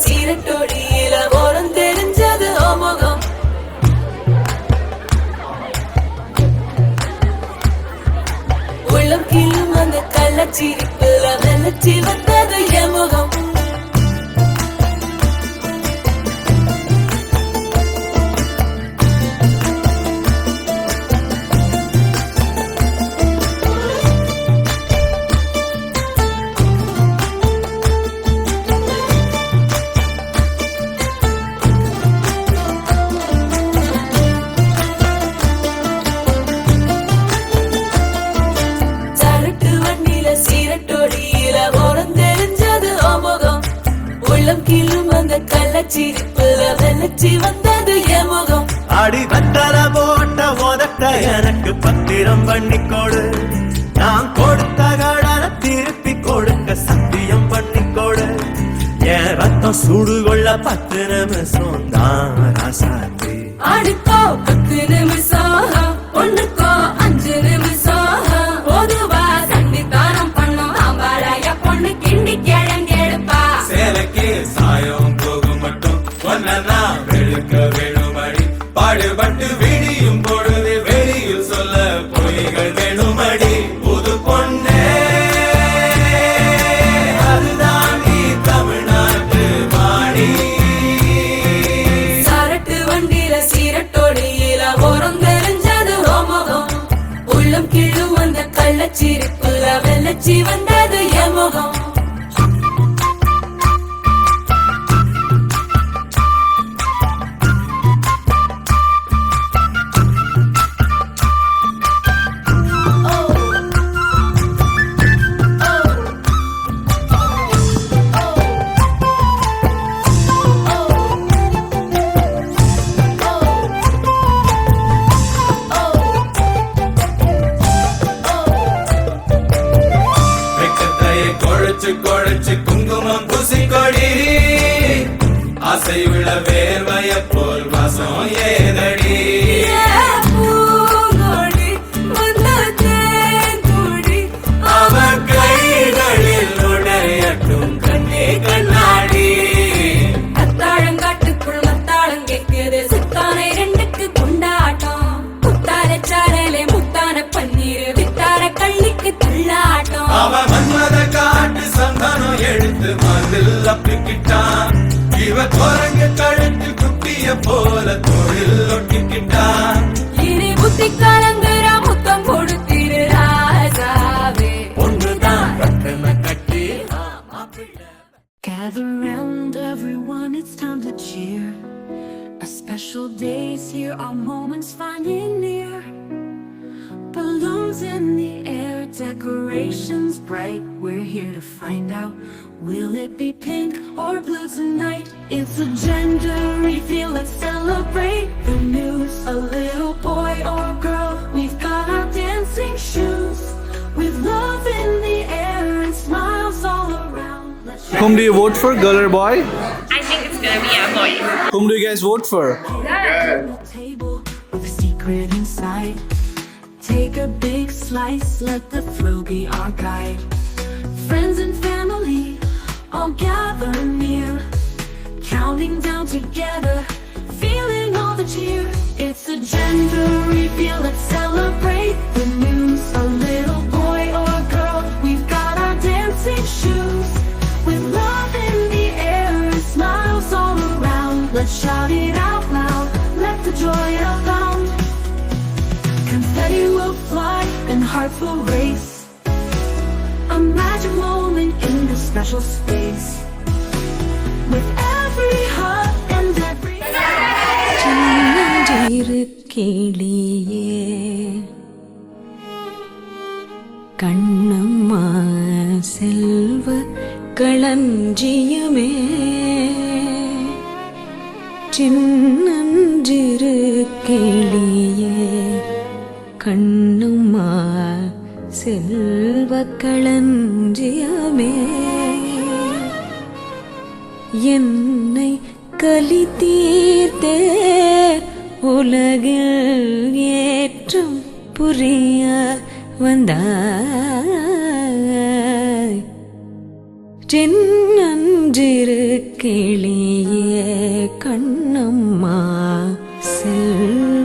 சீரட்டொடியில ஓரம் தெரிஞ்சது ஓமுகம். உள்ளம் கிள்ளும் அந்த கள்ளச்சிரிப்புல வெள்ளச்சி வந்தது என் முகம். அடி கட்டல போட்ட உதட்ட எனக்கு பத்திரம் பண்ணிக்கோடு. நான் கொடுத்த கடனை திருப்பி கொடுக்க சத்தியம் பண்ணிக்கோடு. என் ரத்தம் சூடு கொள்ள 10 நிமிஷம் தான் ராசாத்தி. அடுக்கோ 10 நிமிஷம், ஒண்ணுக்கோ 5 நிமிஷம். பொதுவா சண்டித்தானம் பண்ணும் ஆம்பாளைய பொண்ணு கிண்டி கிழங்கெடுப்பா. சேலைக்கு சாயம் போகும் மட்டும் ஒன்னா வெளுக்க வேணுமடி. பாடுபட்டு விடியும் பொழுது வெளியில் சொல்ல பொய்கள் வேணுமடி. புது பொண்ணே அதுதான் நீ தமிழ்நாட்டு மாடி. சரட்டு வண்டியில சீரட்டொடியில ஓரம் தெரிஞ்சது ஓமுகம். உள்ளம் கிள்ளும் அந்த கள்ளச்சிரிப்புல வெள்ளச்சி வந்தது என் முகம். குழைச்சு குங்குமம் பூசிக்கொடி. ஆசை உள்ள வேர்வைய போல் வாசம் ஏதடி. அவர் கைகளில் உடையட்டும் கண்ணே கண்ணாடி. அத்தாழங்காட்டுக்குள் மத்தாளம் கேட்குது சித்தானை 2க்கு கொண்டாட்டம். முத்தார சாரலே முத்தான பன்னீர் வித்தார கள்ளிக்கு தள்ளாட்டம். அவன் மன்மத காட்டு சந்தானம் எடுத்து மதில் அப்பிக்கிட்டான். இவ குரங்கு கழுத்து குட்டிய போல தொழில் ஒட்டிக்கிட்டான். இனி புத்தி கலங்குற முத்தம் கொடுத்திரு ராஜாவே. ஒன்றுதான் ரத்தன கட்டி. Gather round everyone, it's time to cheer. A special day's here, our moments finally near. Balloons in the air, decorations bright. We're here to find out, will it be pink or blue tonight? It's a gender reveal, let's celebrate the news. A little boy or girl, we've got our dancing shoes. With love in the air and smiles all around. Whom do you vote for, girl or boy? I think it's gonna be a boy. Whom do you guys vote for? Table with a secret inside. Take a big slice, let the flow be our guide. Friends and family all gather near, counting down together, feeling all the cheer. It's a gender reveal, let's celebrate the news. A little boy or girl, we've got our dancing shoes. With love in the air and smiles all around, let's shout it out loud, let the joy abound. Confetti will fly and hearts will race, a magic moment in this special space. With every hug and every கிளியே கண்ணம்மா செல்வ களஞ்சியமே சின்னஞ்சிறு கிளியே கண்ணம்மா செல்வ களஞ்சியமே என்னை கலி தீர்த்தே உலகில் ஏற்றம் புரிய வந்தாய் சின்னஞ்சிறு கிளியே கண்ணம்மா செல்